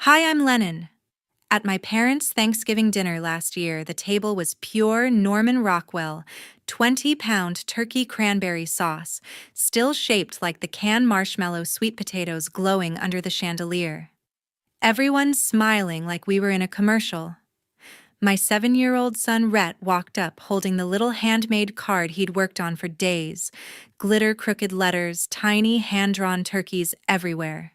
Hi, I'm Lennon. At my parents' Thanksgiving dinner last year, the table was pure Norman Rockwell, 20-pound turkey cranberry sauce, still shaped like the canned marshmallow sweet potatoes glowing under the chandelier. Everyone smiling like we were in a commercial. My 7-year-old son Rhett walked up holding the little handmade card he'd worked on for days, glitter crooked letters, tiny hand-drawn turkeys everywhere.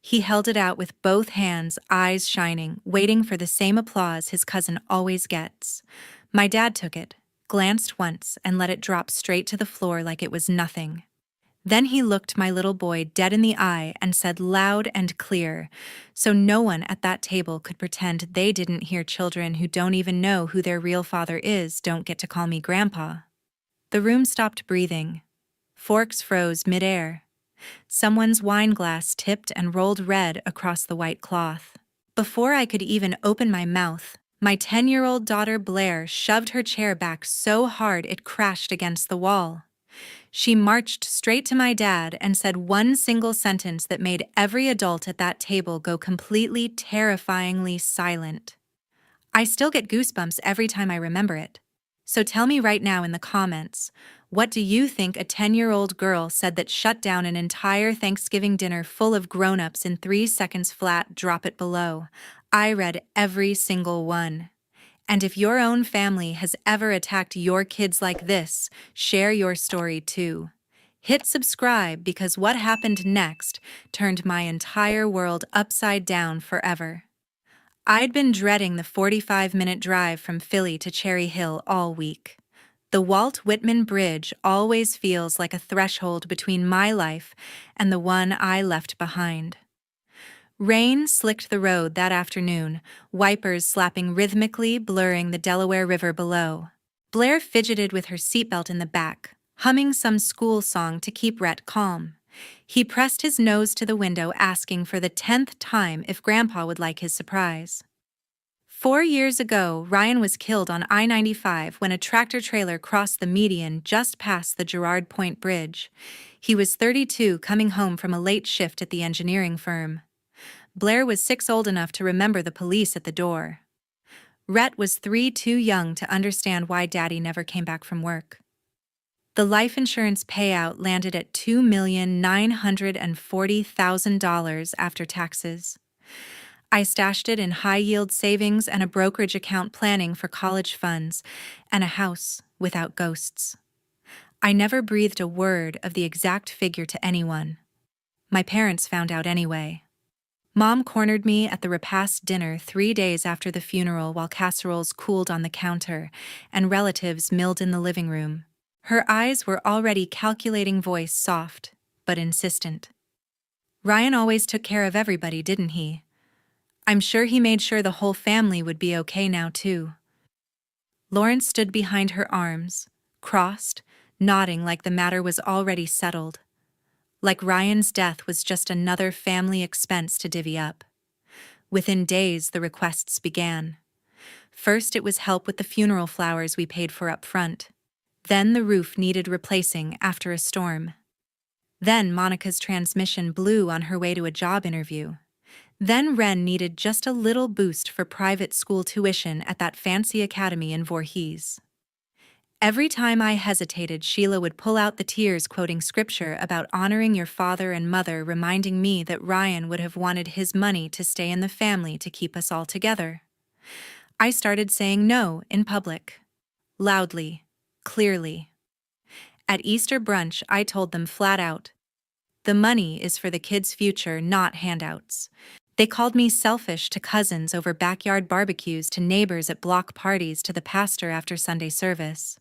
He held it out with both hands, eyes shining, waiting for the same applause his cousin always gets. My dad took it, glanced once, and let it drop straight to the floor like it was nothing. Then he looked my little boy dead in the eye and said loud and clear, so no one at that table could pretend they didn't hear children who don't even know who their real father is don't get to call me Grandpa. The room stopped breathing. Forks froze midair. Someone's wine glass tipped and rolled red across the white cloth. Before I could even open my mouth, my 10-year-old daughter Blair shoved her chair back so hard it crashed against the wall. She marched straight to my dad and said one single sentence that made every adult at that table go completely, terrifyingly silent. I still get goosebumps every time I remember it. So tell me right now in the comments, what do you think a 10-year-old girl said that shut down an entire Thanksgiving dinner full of grown-ups in 3 seconds flat? Drop it below. I read every single one. And if your own family has ever attacked your kids like this, share your story too. Hit subscribe because what happened next turned my entire world upside down forever. I'd been dreading the 45-minute drive from Philly to Cherry Hill all week. The Walt Whitman Bridge always feels like a threshold between my life and the one I left behind. Rain slicked the road that afternoon, wipers slapping rhythmically, blurring the Delaware River below. Blair fidgeted with her seatbelt in the back, humming some school song to keep Rhett calm. He pressed his nose to the window, asking for the 10th time if Grandpa would like his surprise. 4 years ago, Ryan was killed on I-95 when a tractor-trailer crossed the median just past the Girard Point Bridge. He was 32, coming home from a late shift at the engineering firm. Blair was 6 old enough to remember the police at the door. Rhett was 3 too young to understand why Daddy never came back from work. The life insurance payout landed at $2,940,000 after taxes. I stashed it in high-yield savings and a brokerage account planning for college funds and a house without ghosts. I never breathed a word of the exact figure to anyone. My parents found out anyway. Mom cornered me at the repast dinner 3 days after the funeral while casseroles cooled on the counter and relatives milled in the living room. Her eyes were already calculating, voice soft, but insistent. Ryan always took care of everybody, didn't he? I'm sure he made sure the whole family would be okay now, too. Lawrence stood behind her arms, crossed, nodding like the matter was already settled. Like Ryan's death was just another family expense to divvy up. Within days, the requests began. First, it was help with the funeral flowers we paid for up front. Then the roof needed replacing after a storm. Then Monica's transmission blew on her way to a job interview. Then Ren needed just a little boost for private school tuition at that fancy academy in Voorhees. Every time I hesitated, Sheila would pull out the tears, quoting scripture about honoring your father and mother, reminding me that Ryan would have wanted his money to stay in the family to keep us all together. I started saying no in public. Loudly, clearly. At Easter brunch, I told them flat out, the money is for the kids' future, not handouts. They called me selfish to cousins over backyard barbecues, to neighbors at block parties, to the pastor after Sunday service.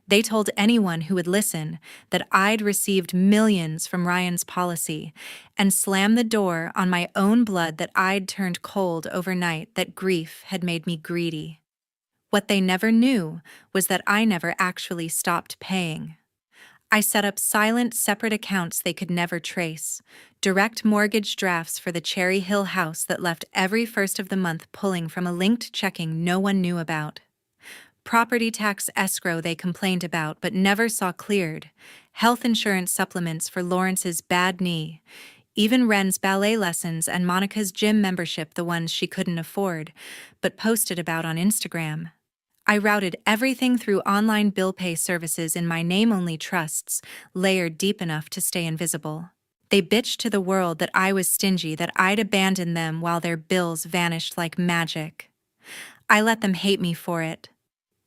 They told anyone who would listen that I'd received millions from Ryan's policy and slammed the door on my own blood, that I'd turned cold overnight, that grief had made me greedy. What they never knew was that I never actually stopped paying. I set up silent, separate accounts they could never trace, direct mortgage drafts for the Cherry Hill house that left every first of the month pulling from a linked checking no one knew about. Property tax escrow they complained about but never saw cleared, health insurance supplements for Lawrence's bad knee, Even Ren's ballet lessons and Monica's gym membership, the ones she couldn't afford, but posted about on Instagram. I routed everything through online bill pay services in my name-only trusts, layered deep enough to stay invisible. They bitched to the world that I was stingy, that I'd abandoned them while their bills vanished like magic. I let them hate me for it.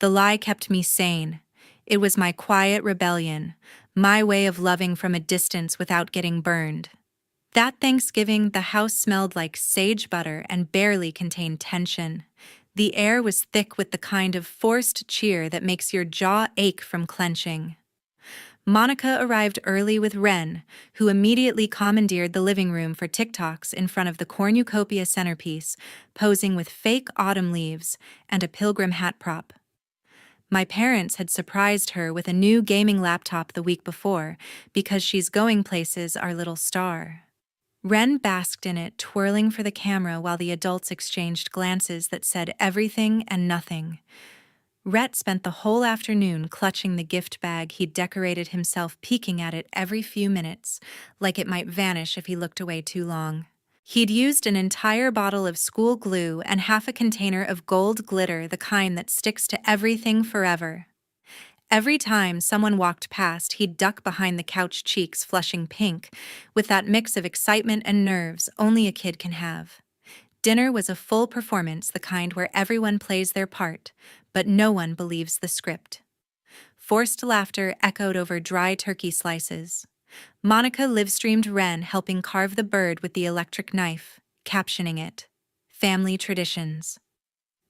The lie kept me sane. It was my quiet rebellion, my way of loving from a distance without getting burned. That Thanksgiving, the house smelled like sage butter and barely contained tension. The air was thick with the kind of forced cheer that makes your jaw ache from clenching. Monica arrived early with Ren, who immediately commandeered the living room for TikToks in front of the cornucopia centerpiece, posing with fake autumn leaves and a pilgrim hat prop. My parents had surprised her with a new gaming laptop the week before because she's going places, our little star. Ren basked in it, twirling for the camera while the adults exchanged glances that said everything and nothing. Rhett spent the whole afternoon clutching the gift bag he'd decorated himself, peeking at it every few minutes, like it might vanish if he looked away too long. He'd used an entire bottle of school glue and half a container of gold glitter, the kind that sticks to everything forever. Every time someone walked past, he'd duck behind the couch, cheeks flushing pink, with that mix of excitement and nerves only a kid can have. Dinner was a full performance, the kind where everyone plays their part, but no one believes the script. Forced laughter echoed over dry turkey slices. Monica livestreamed Ren helping carve the bird with the electric knife, captioning it, "Family Traditions."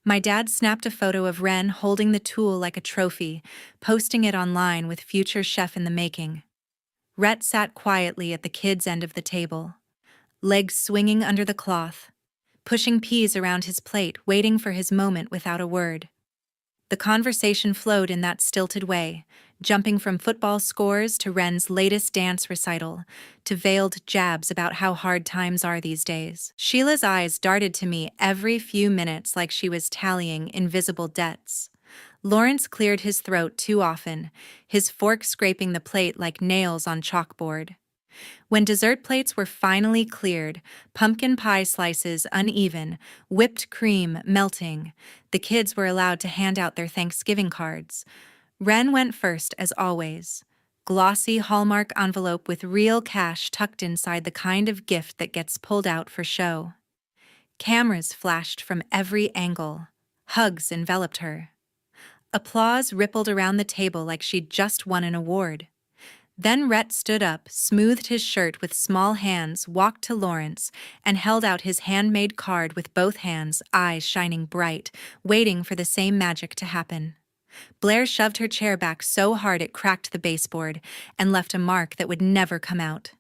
My dad snapped a photo of Ren holding the tool like a trophy, posting it online with future chef in the making. Rhett sat quietly at the kids' end of the table, legs swinging under the cloth, pushing peas around his plate, waiting for his moment without a word. The conversation flowed in that stilted way, jumping from football scores to Ren's latest dance recital, to veiled jabs about how hard times are these days. Sheila's eyes darted to me every few minutes like she was tallying invisible debts. Lawrence cleared his throat too often, his fork scraping the plate like nails on chalkboard. When dessert plates were finally cleared, pumpkin pie slices uneven, whipped cream melting, the kids were allowed to hand out their Thanksgiving cards. Ren went first, as always. Glossy Hallmark envelope with real cash tucked inside, the kind of gift that gets pulled out for show. Cameras flashed from every angle. Hugs enveloped her. Applause rippled around the table like she'd just won an award. Then Rhett stood up, smoothed his shirt with small hands, walked to Lawrence, and held out his handmade card with both hands, eyes shining bright, waiting for the same magic to happen. Blair shoved her chair back so hard it cracked the baseboard and left a mark that would never come out.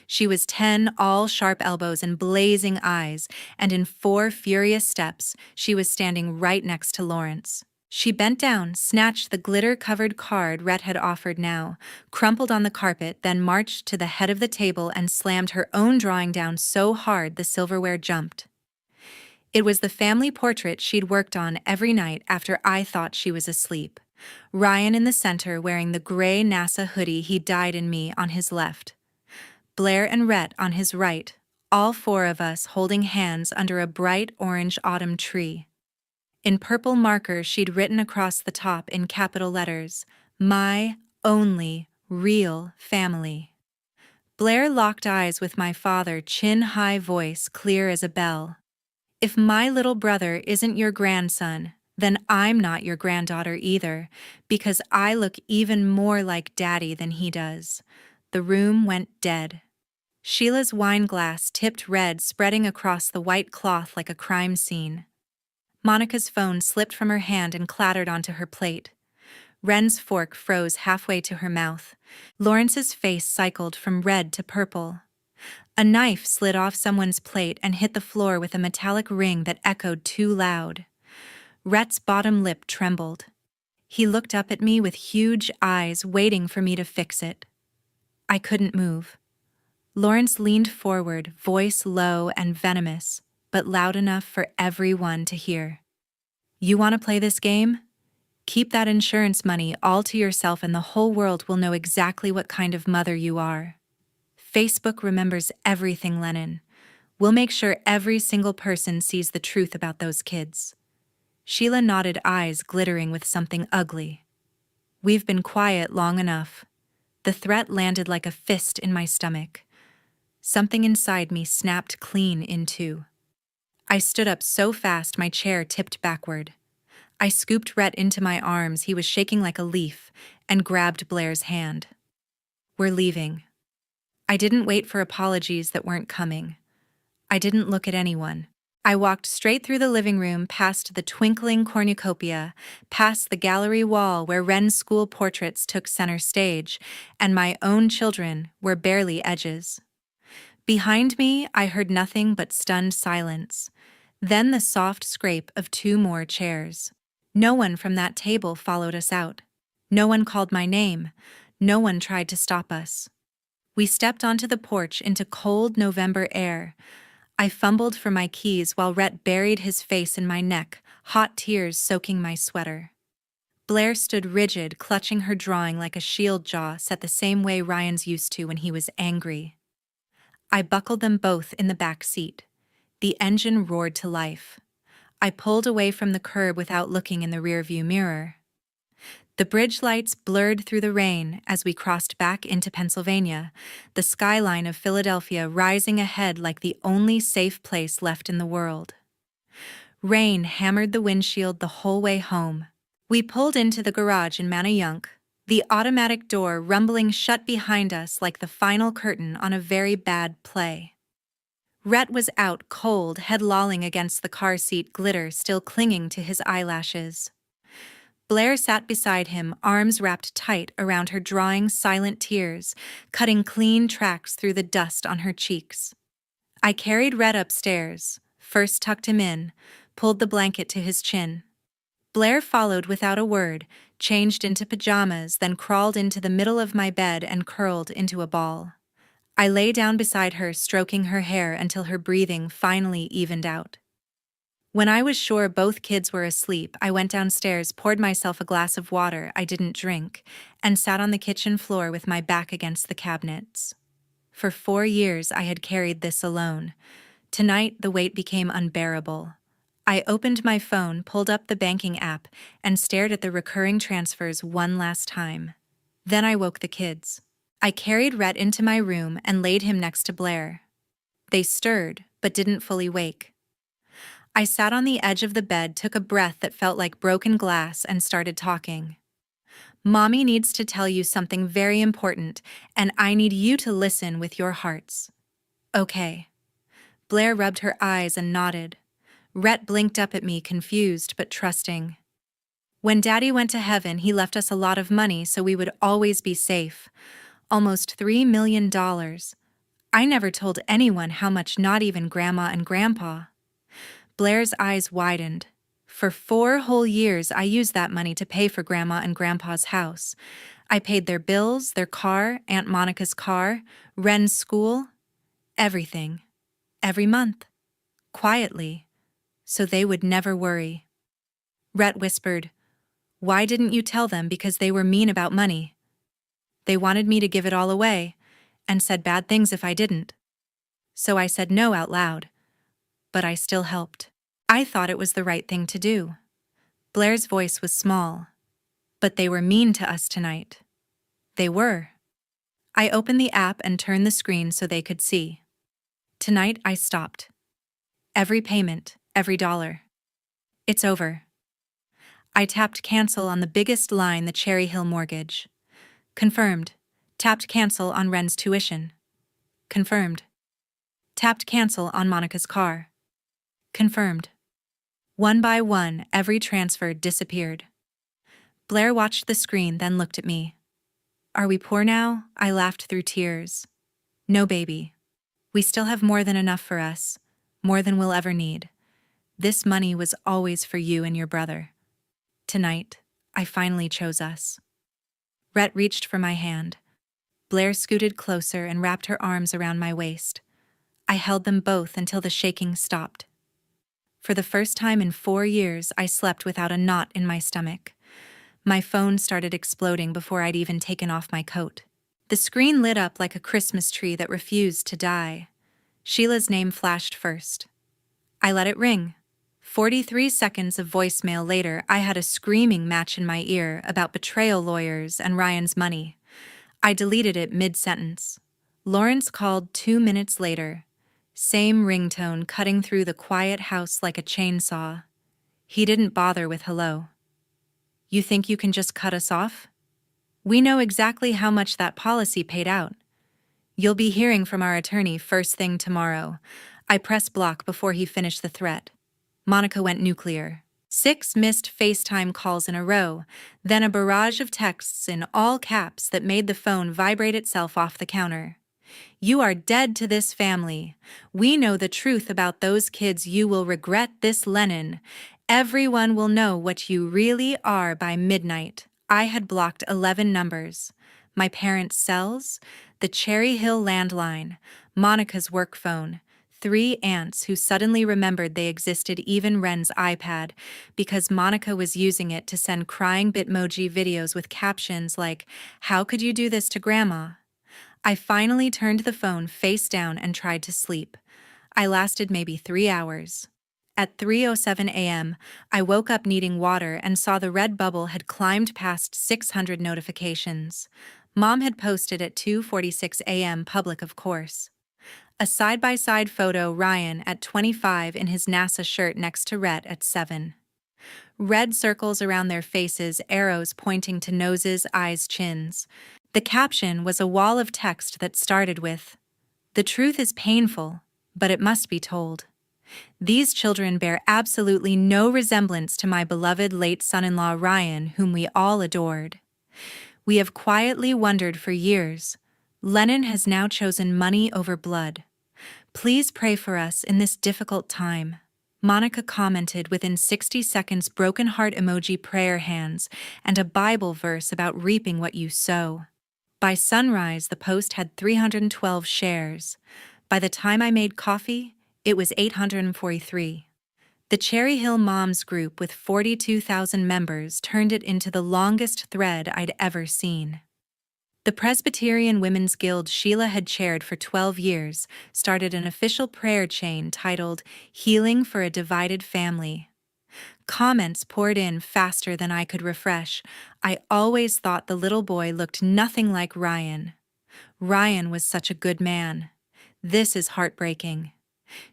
She was 10, all sharp elbows and blazing eyes, and in 4 furious steps, she was standing right next to Lawrence. She bent down, snatched the glitter-covered card Rhett had offered now, crumpled on the carpet, then marched to the head of the table and slammed her own drawing down so hard the silverware jumped. It was the family portrait she'd worked on every night after I thought she was asleep. Ryan in the center wearing the gray NASA hoodie he dyed in me on his left. Blair and Rhett on his right, all 4 of us holding hands under a bright orange autumn tree. In purple marker, she'd written across the top in capital letters, "My only real family." Blair locked eyes with my father, chin-high voice clear as a bell. "If my little brother isn't your grandson, then I'm not your granddaughter either, because I look even more like Daddy than he does." The room went dead. Sheila's wine glass tipped red, spreading across the white cloth like a crime scene. Monica's phone slipped from her hand and clattered onto her plate. Ren's fork froze halfway to her mouth. Lawrence's face cycled from red to purple. A knife slid off someone's plate and hit the floor with a metallic ring that echoed too loud. Rhett's bottom lip trembled. He looked up at me with huge eyes, waiting for me to fix it. I couldn't move. Lawrence leaned forward, voice low and venomous, but loud enough for everyone to hear. "You want to play this game? Keep that insurance money all to yourself and the whole world will know exactly what kind of mother you are." Facebook remembers everything, Lennon. We'll make sure every single person sees the truth about those kids. Sheila nodded, eyes glittering with something ugly. We've been quiet long enough. The threat landed like a fist in my stomach. Something inside me snapped clean in two. I stood up so fast my chair tipped backward. I scooped Rhett into my arms, he was shaking like a leaf, and grabbed Blair's hand. We're leaving. I didn't wait for apologies that weren't coming. I didn't look at anyone. I walked straight through the living room, past the twinkling cornucopia, past the gallery wall where Wren's school portraits took center stage, and my own children were barely edges. Behind me, I heard nothing but stunned silence, then the soft scrape of 2 more chairs. No one from that table followed us out. No one called my name. No one tried to stop us. We stepped onto the porch into cold November air. I fumbled for my keys while Rhett buried his face in my neck, hot tears soaking my sweater. Blair stood rigid, clutching her drawing like a shield jaw set the same way Ryan's used to when he was angry. I buckled them both in the back seat. The engine roared to life. I pulled away from the curb without looking in the rearview mirror. The bridge lights blurred through the rain as we crossed back into Pennsylvania, the skyline of Philadelphia rising ahead like the only safe place left in the world. Rain hammered the windshield the whole way home. We pulled into the garage in Manayunk, the automatic door rumbling shut behind us like the final curtain on a very bad play. Rhett was out cold, head lolling against the car seat, glitter still clinging to his eyelashes. Blair sat beside him, arms wrapped tight around her drawing, silent tears, cutting clean tracks through the dust on her cheeks. I carried Rhett upstairs, first tucked him in, pulled the blanket to his chin. Blair followed without a word, changed into pajamas, then crawled into the middle of my bed and curled into a ball. I lay down beside her, stroking her hair until her breathing finally evened out. When I was sure both kids were asleep, I went downstairs, poured myself a glass of water I didn't drink, and sat on the kitchen floor with my back against the cabinets. For 4 years I had carried this alone. Tonight the weight became unbearable. I opened my phone, pulled up the banking app, and stared at the recurring transfers one last time. Then I woke the kids. I carried Rhett into my room and laid him next to Blair. They stirred, but didn't fully wake. I sat on the edge of the bed, took a breath that felt like broken glass, and started talking. Mommy needs to tell you something very important, and I need you to listen with your hearts. Okay. Blair rubbed her eyes and nodded. Rhett blinked up at me, confused but trusting. When Daddy went to heaven, he left us a lot of money so we would always be safe. Almost $3 million. I never told anyone how much, not even Grandma and Grandpa. Blair's eyes widened. For 4 whole years, I used that money to pay for Grandma and Grandpa's house. I paid their bills, their car, Aunt Monica's car, Wren's school, everything. Every month. Quietly. So they would never worry. Rhett whispered, "Why didn't you tell them? Because they were mean about money. They wanted me to give it all away, and said bad things if I didn't. So I said no out loud. But I still helped. I thought it was the right thing to do." Blair's voice was small. "But they were mean to us tonight." They were. I opened the app and turned the screen so they could see. Tonight I stopped. Every payment, every dollar. It's over. I tapped cancel on the biggest line, the Cherry Hill mortgage. Confirmed. Tapped cancel on Wren's tuition. Confirmed. Tapped cancel on Monica's car. Confirmed. One by one, every transfer disappeared. Blair watched the screen, then looked at me. "Are we poor now?" I laughed through tears. "No, baby. We still have more than enough for us, more than we'll ever need. This money was always for you and your brother. Tonight, I finally chose us." Rhett reached for my hand. Blair scooted closer and wrapped her arms around my waist. I held them both until the shaking stopped. For the first time in 4 years, I slept without a knot in my stomach. My phone started exploding before I'd even taken off my coat. The screen lit up like a Christmas tree that refused to die. Sheila's name flashed first. I let it ring. 43 seconds of voicemail later, I had a screaming match in my ear about betrayal lawyers and Ryan's money. I deleted it mid-sentence. Lawrence called 2 minutes later. Same ringtone cutting through the quiet house like a chainsaw. He didn't bother with hello. You think you can just cut us off? We know exactly how much that policy paid out. You'll be hearing from our attorney first thing tomorrow. I pressed block before he finished the threat. Monica went nuclear. 6 missed FaceTime calls in a row, then a barrage of texts in all caps that made the phone vibrate itself off the counter. You are dead to this family. We know the truth about those kids. You will regret this, Lennon. Everyone will know what you really are by midnight. I had blocked 11 numbers. My parents' cells, the Cherry Hill landline, Monica's work phone, 3 aunts who suddenly remembered they existed, even Ren's iPad, because Monica was using it to send crying Bitmoji videos with captions like, "How could you do this to Grandma?" I finally turned the phone face down and tried to sleep. I lasted maybe 3 hours. At 3:07 a.m., I woke up needing water and saw the red bubble had climbed past 600 notifications. Mom had posted at 2:46 a.m. public, of course. A side-by-side photo, Ryan at 25 in his NASA shirt next to Rhett at 7. Red circles around their faces, arrows pointing to noses, eyes, chins. The caption was a wall of text that started with, "The truth is painful, but it must be told. These children bear absolutely no resemblance to my beloved late son-in-law Ryan, whom we all adored. We have quietly wondered for years. Lennon has now chosen money over blood. Please pray for us in this difficult time." Monica commented within 60 seconds, broken heart emoji, prayer hands, and a Bible verse about reaping what you sow. By sunrise, the post had 312 shares. By the time I made coffee, it was 843. The Cherry Hill Moms group with 42,000 members turned it into the longest thread I'd ever seen. The Presbyterian Women's Guild Sheila had chaired for 12 years started an official prayer chain titled "Healing for a Divided Family." Comments poured in faster than I could refresh. I always thought the little boy looked nothing like Ryan. Ryan was such a good man. This is heartbreaking.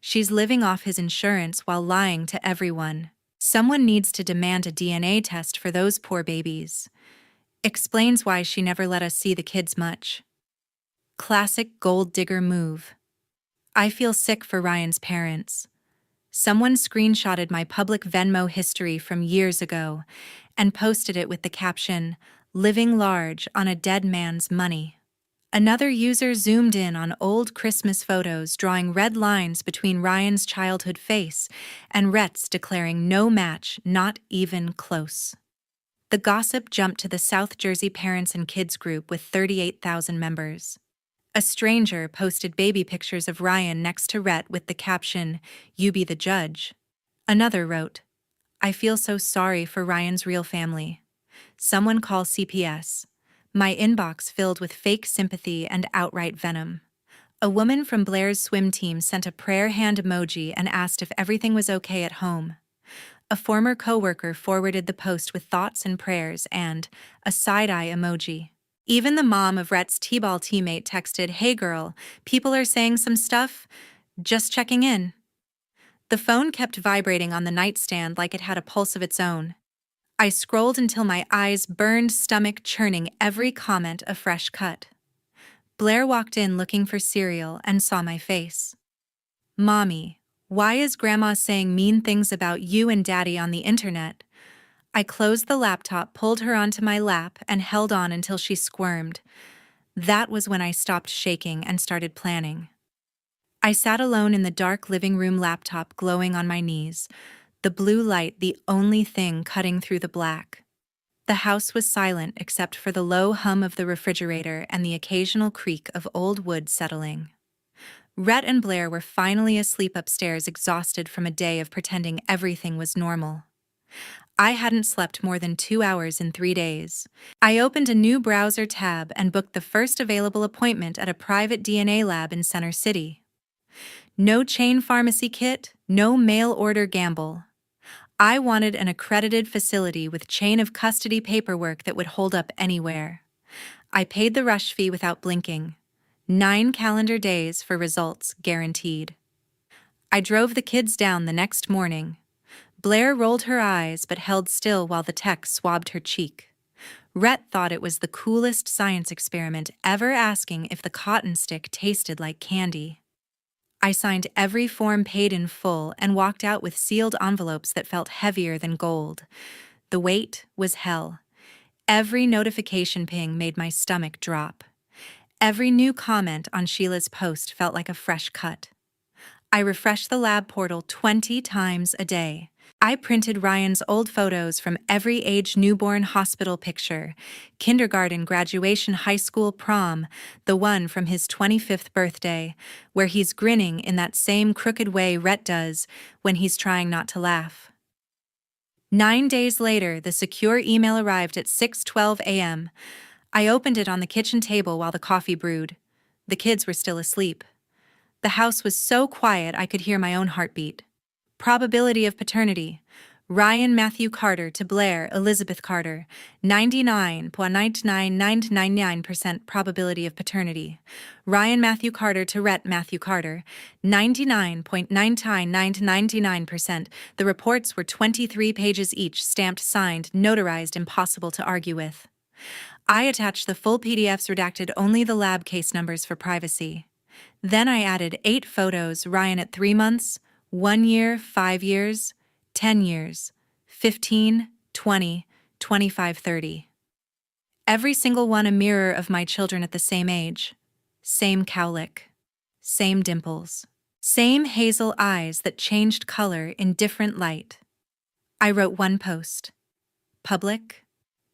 She's living off his insurance while lying to everyone. Someone needs to demand a DNA test for those poor babies. Explains why she never let us see the kids much. Classic gold digger move. I feel sick for Ryan's parents. Someone screenshotted my public Venmo history from years ago and posted it with the caption, "Living large on a dead man's money." Another user zoomed in on old Christmas photos, drawing red lines between Ryan's childhood face and Rhett's, declaring no match, not even close. The gossip jumped to the South Jersey parents and kids group with 38,000 members. A stranger posted baby pictures of Ryan next to Rhett with the caption, "You be the judge." Another wrote, "I feel so sorry for Ryan's real family. Someone call CPS." My inbox filled with fake sympathy and outright venom. A woman from Blair's swim team sent a prayer hand emoji and asked if everything was okay at home. A former coworker forwarded the post with thoughts and prayers and a side-eye emoji. Even the mom of Rhett's t-ball teammate texted, "Hey girl, people are saying some stuff. Just checking in." The phone kept vibrating on the nightstand like it had a pulse of its own. I scrolled until my eyes burned, stomach churning, every comment a fresh cut. Blair walked in looking for cereal and saw my face. "Mommy, why is Grandma saying mean things about you and Daddy on the internet?" I closed the laptop, pulled her onto my lap, and held on until she squirmed. That was when I stopped shaking and started planning. I sat alone in the dark living room, laptop glowing on my knees, the blue light the only thing cutting through the black. The house was silent except for the low hum of the refrigerator and the occasional creak of old wood settling. Rhett and Blair were finally asleep upstairs, exhausted from a day of pretending everything was normal. I hadn't slept more than 2 hours in 3 days. I opened a new browser tab and booked the first available appointment at a private DNA lab in Center City. No chain pharmacy kit, no mail order gamble. I wanted an accredited facility with chain of custody paperwork that would hold up anywhere. I paid the rush fee without blinking. 9 calendar days for results guaranteed. I drove the kids down the next morning. Blair rolled her eyes but held still while the tech swabbed her cheek. Rhett thought it was the coolest science experiment ever, asking if the cotton stick tasted like candy. I signed every form, paid in full, and walked out with sealed envelopes that felt heavier than gold. The wait was hell. Every notification ping made my stomach drop. Every new comment on Sheila's post felt like a fresh cut. I refreshed the lab portal 20 times a day. I printed Ryan's old photos from every age: newborn, hospital picture, kindergarten, graduation, high school, prom, the one from his 25th birthday, where he's grinning in that same crooked way Rhett does when he's trying not to laugh. 9 days later, the secure email arrived at 6:12 a.m. I opened it on the kitchen table while the coffee brewed. The kids were still asleep. The house was so quiet I could hear my own heartbeat. Probability of paternity: Ryan Matthew Carter to Blair Elizabeth Carter, 99.99999% probability of paternity. Ryan Matthew Carter to Rhett Matthew Carter, 99.99999%. The reports were 23 pages each, stamped, signed, notarized, impossible to argue with. I attached the full PDFs, redacted only the lab case numbers for privacy. Then I added 8 photos: Ryan at 3 months, 1 year, 5 years, 10 years, 15, 20, 25, 30. Every single one a mirror of my children at the same age. Same cowlick. Same dimples. Same hazel eyes that changed color in different light. I wrote one post. Public.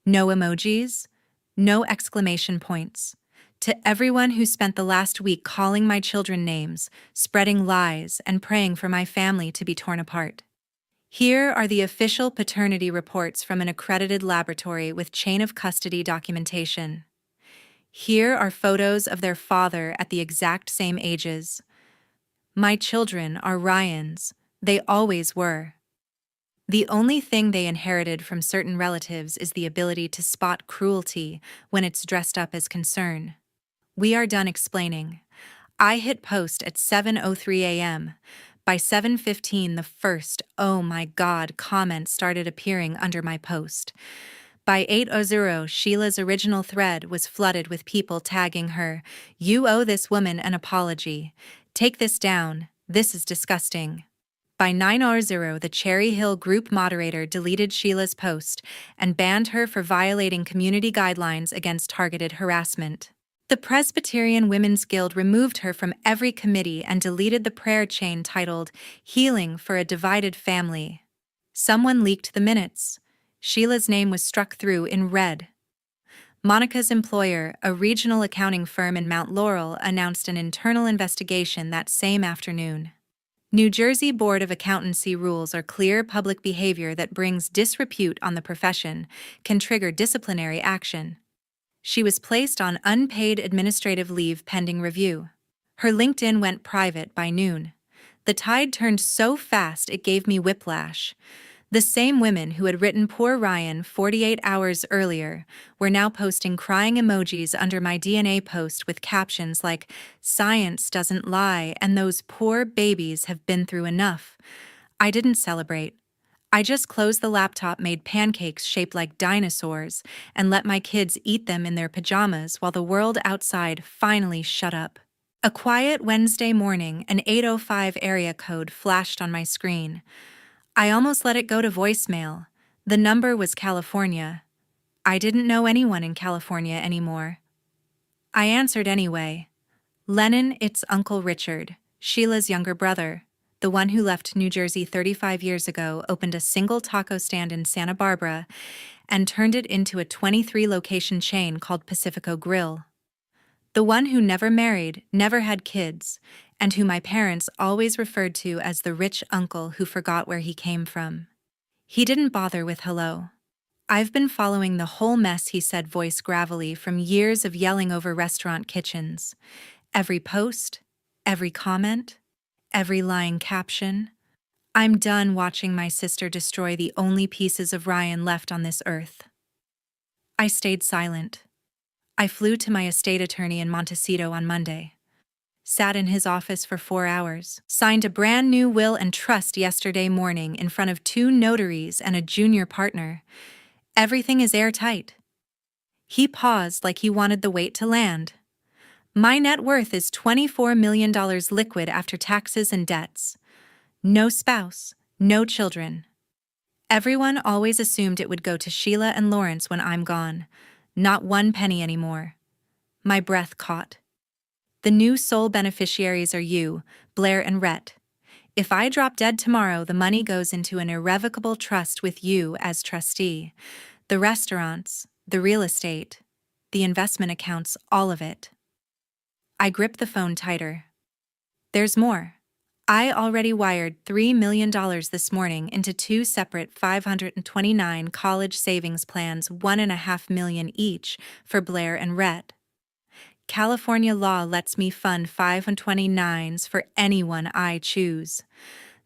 No emojis. No exclamation points. To everyone who spent the last week calling my children names, spreading lies, and praying for my family to be torn apart. Here are the official paternity reports from an accredited laboratory with chain of custody documentation. Here are photos of their father at the exact same ages. My children are Ryan's. They always were. The only thing they inherited from certain relatives is the ability to spot cruelty when it's dressed up as concern. We are done explaining. I hit post at 7:03 a.m. By 7:15, the first "oh my god" comment started appearing under my post. By 8:00, Sheila's original thread was flooded with people tagging her, "You owe this woman an apology. Take this down. This is disgusting." By 9:00, the Cherry Hill group moderator deleted Sheila's post and banned her for violating community guidelines against targeted harassment. The Presbyterian Women's Guild removed her from every committee and deleted the prayer chain titled "Healing for a Divided Family." Someone leaked the minutes. Sheila's name was struck through in red. Monica's employer, a regional accounting firm in Mount Laurel, announced an internal investigation that same afternoon. New Jersey Board of Accountancy rules are clear: public behavior that brings disrepute on the profession can trigger disciplinary action. She was placed on unpaid administrative leave pending review. Her LinkedIn went private by noon. The tide turned so fast it gave me whiplash. The same women who had written "Poor Ryan" 48 hours earlier were now posting crying emojis under my DNA post with captions like "Science doesn't lie" and "Those poor babies have been through enough." I didn't celebrate. I just closed the laptop, made pancakes shaped like dinosaurs, and let my kids eat them in their pajamas while the world outside finally shut up. A quiet Wednesday morning, an 805 area code flashed on my screen. I almost let it go to voicemail. The number was California. I didn't know anyone in California anymore. I answered anyway. "Lennon, it's Uncle Richard, Sheila's younger brother. The one who left New Jersey 35 years ago, opened a single taco stand in Santa Barbara, and turned it into a 23-location chain called Pacifico Grill. The one who never married, never had kids, and who my parents always referred to as the rich uncle who forgot where he came from. He didn't bother with hello. I've been following the whole mess, he said, voice gravelly, from years of yelling over restaurant kitchens. Every post, every comment, every lying caption. I'm done watching my sister destroy the only pieces of Ryan left on this earth. I stayed silent. I flew to my estate attorney in Montecito on Monday. Sat in his office for 4 hours, signed a brand new will and trust yesterday morning in front of 2 notaries and a junior partner. Everything is airtight. He paused like he wanted the weight to land. My net worth is $24 million liquid after taxes and debts. No spouse, no children. Everyone always assumed it would go to Sheila and Lawrence when I'm gone. Not one penny anymore. My breath caught. The new sole beneficiaries are you, Blair and Rhett. If I drop dead tomorrow, the money goes into an irrevocable trust with you as trustee. The restaurants, the real estate, the investment accounts, all of it. I gripped the phone tighter. There's more. I already wired $3 million this morning into 2 separate 529 college savings plans, $1.5 million each for Blair and Rhett. California law lets me fund 529s for anyone I choose.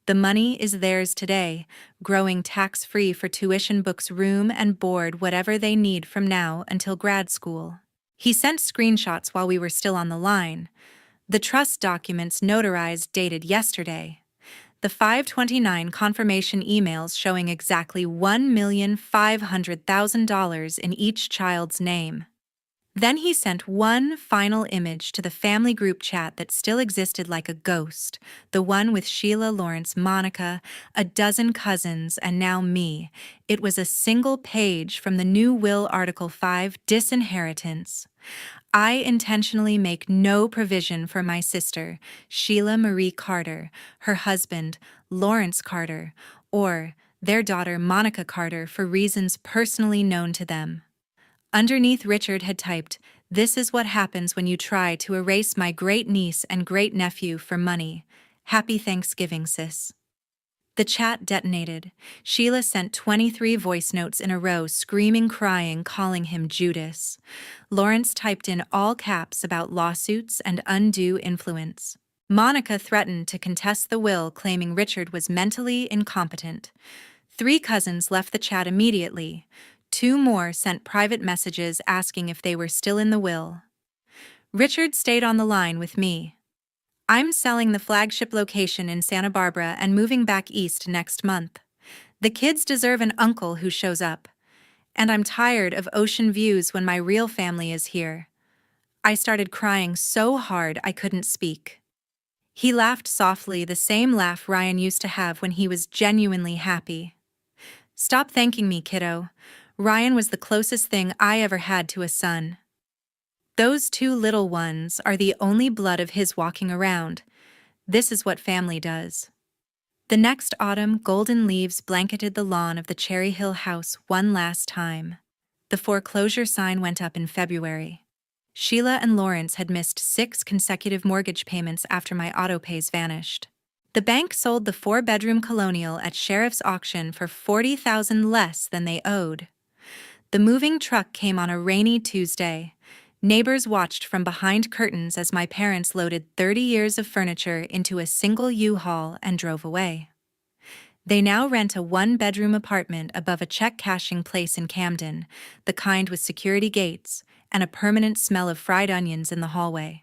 The money is theirs today, growing tax-free for tuition, books, room and board, whatever they need from now until grad school. He sent screenshots while we were still on the line. The trust documents notarized dated yesterday. The 529 confirmation emails showing exactly $1,500,000 in each child's name. Then he sent one final image to the family group chat that still existed like a ghost, the one with Sheila, Lawrence, Monica, a dozen cousins, and now me. It was a single page from the new will, Article 5, Disinheritance. I intentionally make no provision for my sister, Sheila Marie Carter, her husband, Lawrence Carter, or their daughter, Monica Carter, for reasons personally known to them. Underneath, Richard had typed, "This is what happens when you try to erase my great-niece and great-nephew for money. Happy Thanksgiving, sis." The chat detonated. Sheila sent 23 voice notes in a row, screaming, crying, calling him Judas. Lawrence typed in all caps about lawsuits and undue influence. Monica threatened to contest the will, claiming Richard was mentally incompetent. 3 cousins left the chat immediately. 2 more sent private messages asking if they were still in the will. Richard stayed on the line with me. I'm selling the flagship location in Santa Barbara and moving back east next month. The kids deserve an uncle who shows up. And I'm tired of ocean views when my real family is here. I started crying so hard I couldn't speak. He laughed softly, the same laugh Ryan used to have when he was genuinely happy. Stop thanking me, kiddo. Ryan was the closest thing I ever had to a son. Those 2 little ones are the only blood of his walking around. This is what family does. The next autumn, golden leaves blanketed the lawn of the Cherry Hill house one last time. The foreclosure sign went up in February. Sheila and Lawrence had missed 6 consecutive mortgage payments after my autopays vanished. The bank sold the 4-bedroom colonial at sheriff's auction for $40,000 less than they owed. The moving truck came on a rainy Tuesday. Neighbors watched from behind curtains as my parents loaded 30 years of furniture into a single U-Haul and drove away. They now rent a 1-bedroom apartment above a check-cashing place in Camden, the kind with security gates and a permanent smell of fried onions in the hallway.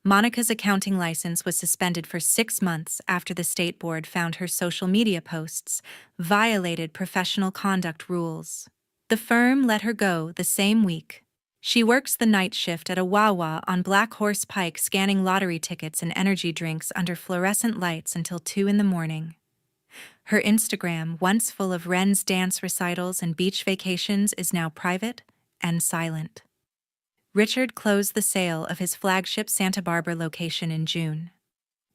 Monica's accounting license was suspended for 6 months after the state board found her social media posts violated professional conduct rules. The firm let her go the same week. She works the night shift at a Wawa on Black Horse Pike, scanning lottery tickets and energy drinks under fluorescent lights until 2 in the morning. Her Instagram, once full of Ren's dance recitals and beach vacations, is now private and silent. Richard closed the sale of his flagship Santa Barbara location in June.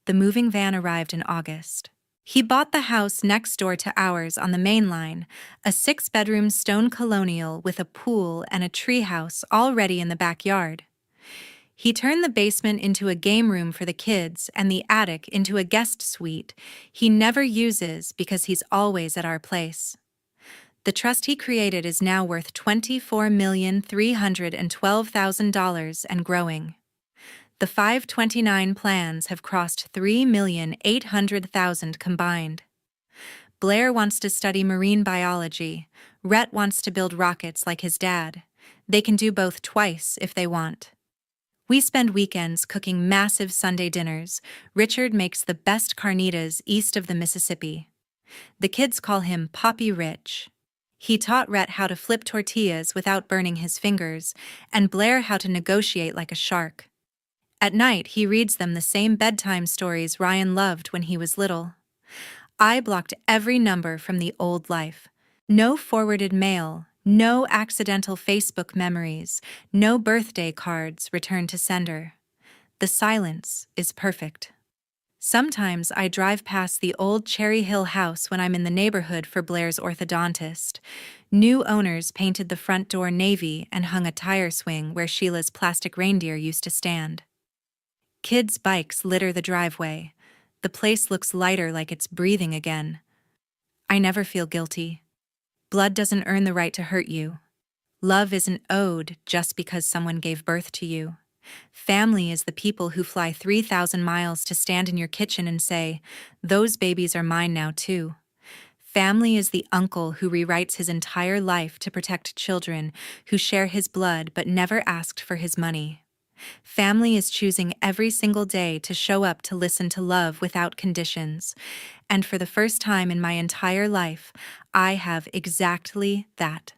The moving van arrived in August. He bought the house next door to ours on the main line, a 6-bedroom stone colonial with a pool and a treehouse already in the backyard. He turned the basement into a game room for the kids and the attic into a guest suite he never uses because he's always at our place. The trust he created is now worth $24,312,000 and growing. The 529 plans have crossed 3,800,000 combined. Blair wants to study marine biology. Rhett wants to build rockets like his dad. They can do both twice if they want. We spend weekends cooking massive Sunday dinners. Richard makes the best carnitas east of the Mississippi. The kids call him Poppy Rich. He taught Rhett how to flip tortillas without burning his fingers, and Blair how to negotiate like a shark. At night, he reads them the same bedtime stories Ryan loved when he was little. I blocked every number from the old life. No forwarded mail, no accidental Facebook memories, no birthday cards returned to sender. The silence is perfect. Sometimes I drive past the old Cherry Hill house when I'm in the neighborhood for Blair's orthodontist. New owners painted the front door navy and hung a tire swing where Sheila's plastic reindeer used to stand. Kids' bikes litter the driveway. The place looks lighter, like it's breathing again. I never feel guilty. Blood doesn't earn the right to hurt you. Love isn't owed just because someone gave birth to you. Family is the people who fly 3,000 miles to stand in your kitchen and say, "Those babies are mine now too." Family is the uncle who rewrites his entire life to protect children who share his blood but never asked for his money. Family is choosing every single day to show up to listen to love without conditions. And for the first time in my entire life, I have exactly that.